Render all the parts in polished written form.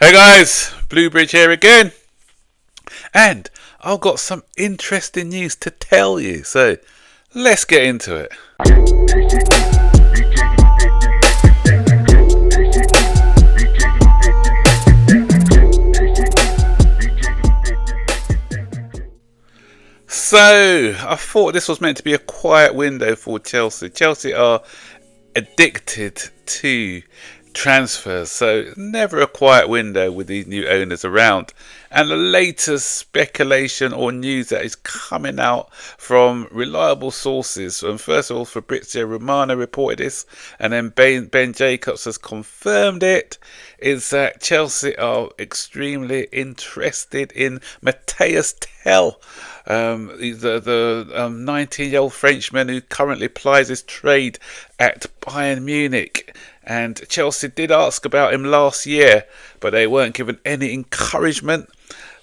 Hey guys, Bluebridge here again, and I've got some interesting news to tell you, so let's get into it. So, I thought this was meant to be a quiet window for Chelsea. Chelsea are addicted to transfers, so never a quiet window with these new owners around. And the latest speculation or news that is coming out from reliable sources, and first of all Fabrizio Romano reported this, and then Ben Jacobs has confirmed it, is that Chelsea are extremely interested in Mathys Tel, the 19-year-old Frenchman who currently plies his trade at Bayern Munich. And Chelsea did ask about him last year, but they weren't given any encouragement.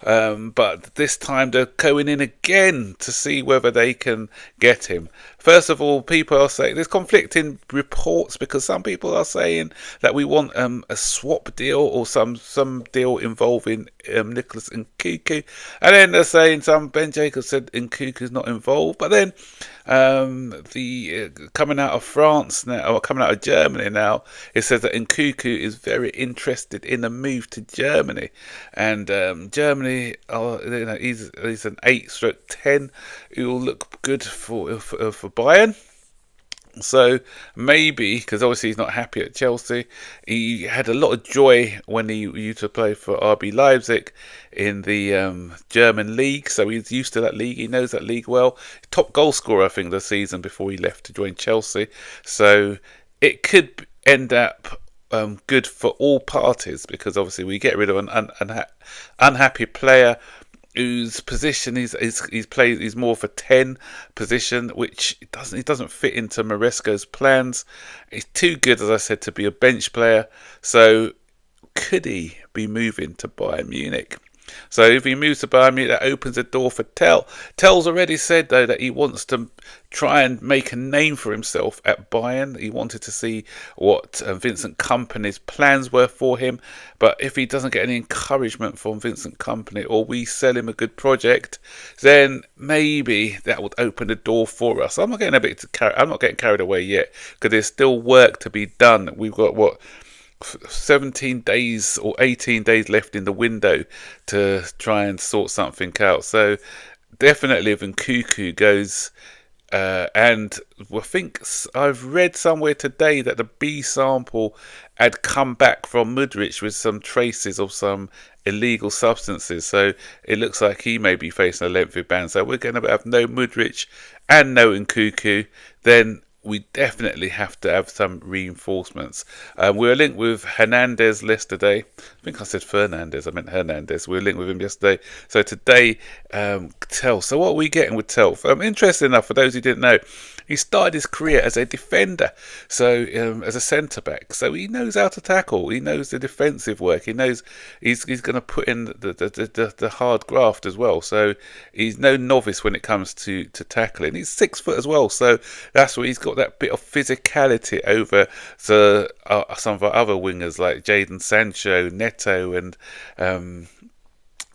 But this time they're going in again to see whether they can get him. First of all, people are saying there's conflicting reports, because some people are saying that we want a swap deal or some deal involving Nicholas Nkunku, and then they're saying Ben Jacobs said Nkunku's not involved, but then coming out of France now, or coming out of Germany now, it says that Nkunku is very interested in a move to Germany, and Germany, he's an 8/10 who will look good for Bayern. So maybe, because obviously he's not happy at Chelsea, he had a lot of joy when he used to play for RB Leipzig in the German league, so he's used to that league, he knows that league well. Top goal scorer, I think, the season before he left to join Chelsea, so it could end up good for all parties, because obviously we get rid of an unhappy player whose position he's more of a 10 position, which he doesn't fit into Maresco's plans. He's too good, as I said, to be a bench player. So could he be moving to Bayern Munich? So if he moves to Bayern Munich, that opens a door for Tel. Tel's already said, though, that he wants to try and make a name for himself at Bayern. He wanted to see what Vincent Kompany's plans were for him. But if he doesn't get any encouragement from Vincent Kompany, or we sell him a good project, then maybe that would open the door for us. I'm not getting carried away yet, because there's still work to be done. We've got 17 days or 18 days left in the window to try and sort something out. So definitely if Nkunku goes, and I think I've read somewhere today that the B sample had come back from Mudryk with some traces of some illegal substances, so it looks like he may be facing a lengthy ban. So we're going to have no Mudryk and no Nkunku. Then we definitely have to have some reinforcements. We were linked with Hernandez yesterday. I think I said Fernandez, I meant Hernandez. We were linked with him yesterday. So today, Tel. So what are we getting with Tel? Interesting enough, for those who didn't know, he started his career as a defender, so as a centre-back. So he knows how to tackle. He knows the defensive work. He knows he's going to put in the hard graft as well. So he's no novice when it comes to tackling. He's 6 foot as well, so that's what he's got, that bit of physicality over some of our other wingers like Jadon Sancho, Neto, and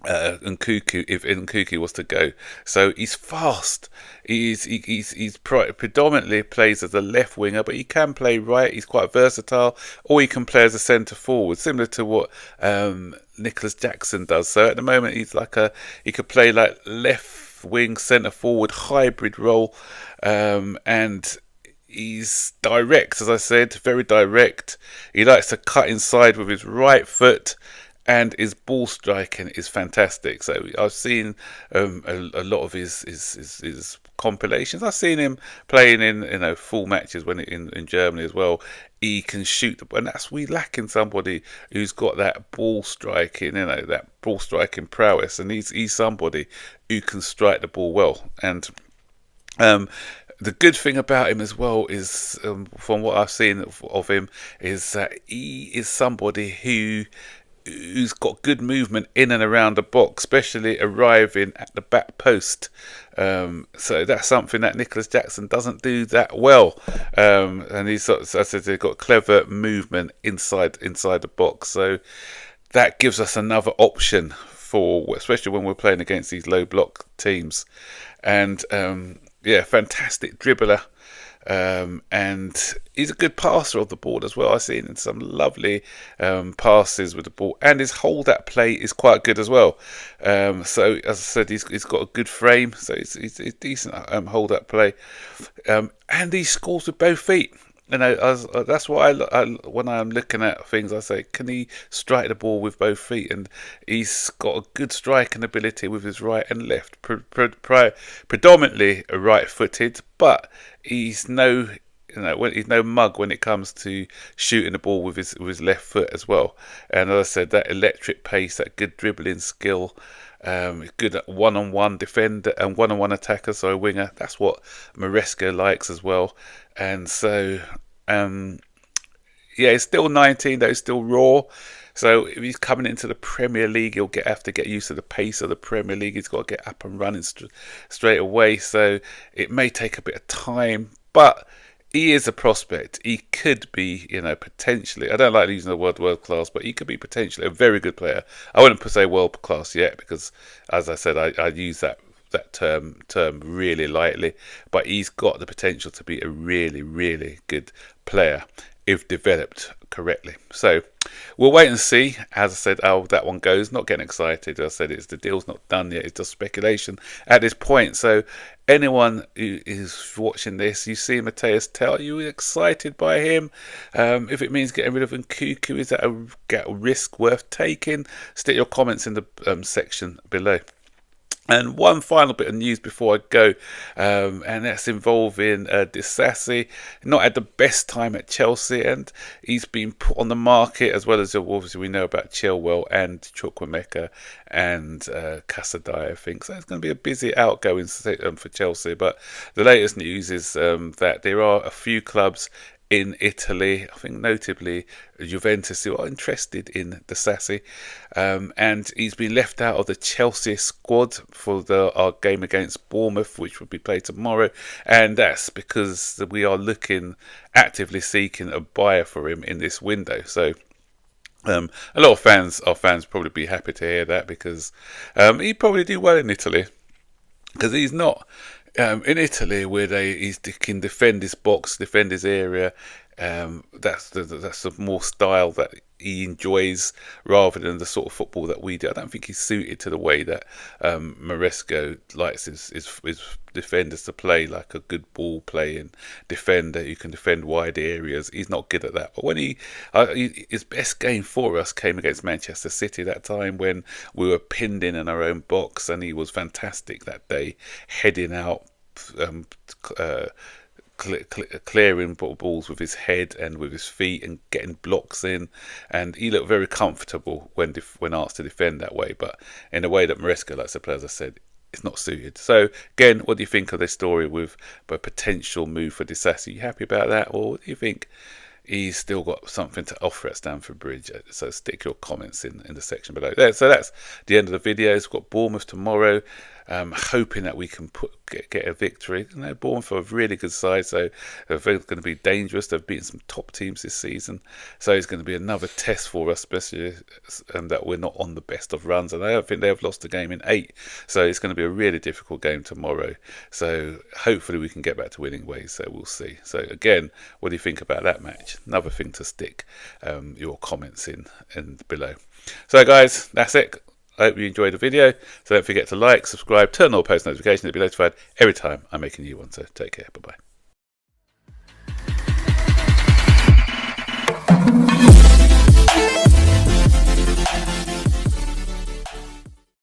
Nkunku, if Nkunku was to go. So he's fast. He's predominantly plays as a left winger, but he can play right. He's quite versatile, or he can play as a centre forward, similar to what Nicholas Jackson does. So at the moment he could play like left wing, centre forward, hybrid role, and he's direct, as I said, very direct. He likes to cut inside with his right foot, and his ball striking is fantastic. So I've seen a lot of his compilations. I've seen him playing in full matches when in Germany as well. He can shoot, and we lack in somebody who's got that ball striking, that ball striking prowess, and he's somebody who can strike the ball well. And the good thing about him as well is, from what I've seen of him, is that he is somebody who's got good movement in and around the box, especially arriving at the back post. So that's something that Nicholas Jackson doesn't do that well. And he's got clever movement inside the box. So that gives us another option for, especially when we're playing against these low block teams. And yeah, fantastic dribbler. And he's a good passer of the ball as well. I've seen some lovely passes with the ball, and his hold at play is quite good as well. So as I said, he's got a good frame, so he's decent hold at play, and he scores with both feet. You know, that's why when I'm looking at things, I say, can he strike the ball with both feet? And he's got a good striking ability with his right and left, predominantly right-footed, but he's no, he's no mug when it comes to shooting the ball with his left foot as well. And as I said, that electric pace, that good dribbling skill. Good at one-on-one defender and one-on-one attacker, so winger. That's what Maresca likes as well. And so, yeah, he's still 19 though, he's still raw. So if he's coming into the Premier League, he'll have to get used to the pace of the Premier League. He's got to get up and running straight away. So it may take a bit of time, but he is a prospect. He could be, potentially. I don't like using the word world class, but he could be potentially a very good player. I wouldn't say world class yet because, as I said, I use that term really lightly. But he's got the potential to be a really, really good player if developed correctly. So we'll wait and see, as I said, how that one goes. Not getting excited. As I said, the deal's not done yet. It's just speculation at this point. So anyone who is watching this, you see Mathys Tel, are you excited by him? If it means getting rid of Nkunku, is that a risk worth taking? Stick your comments in the section below. And one final bit of news before I go, and that's involving Disasi. Not had the best time at Chelsea, and he's been put on the market, as well as obviously we know about Chilwell and Chukwuemeka and Casadei, I think. So it's going to be a busy outgoing for Chelsea. But the latest news is that there are a few clubs in Italy, I think notably Juventus, who are interested in Disasi, and he's been left out of the Chelsea squad for our game against Bournemouth, which will be played tomorrow, and that's because we are actively seeking a buyer for him in this window. So a lot of our fans probably be happy to hear that, because he'd probably do well in Italy, because he's not in Italy where he can defend his box, defend his area. That's the more style that he enjoys, rather than the sort of football that we do. I don't think he's suited to the way that Maresca likes his defenders to play, like a good ball playing defender who can defend wide areas. He's not good at that. But when his best game for us came against Manchester City, that time when we were pinned in our own box, and he was fantastic that day, heading out, clearing balls with his head and with his feet and getting blocks in, and he looked very comfortable when asked to defend that way. But in a way that Maresca likes to play, as I said, it's not suited. So again, what do you think of this story with a potential move for Disasi? Are you happy about that, or do you think he's still got something to offer at Stamford Bridge? So stick your comments in the section below. So that's the end of the video. We've got Bournemouth tomorrow. Hoping that we can get a victory. Bournemouth are a really good side, so they're going to be dangerous. They've beaten some top teams this season, so it's going to be another test for us, especially that we're not on the best of runs. And I don't think they've lost a game in 8, so it's going to be a really difficult game tomorrow. So hopefully we can get back to winning ways. So we'll see. So again, what do you think about that match? Another thing to stick your comments in below. So guys, that's it. I hope you enjoyed the video. So don't forget to like, subscribe, turn on all post notifications to be notified every time I'm making a new one. So take care. Bye-bye.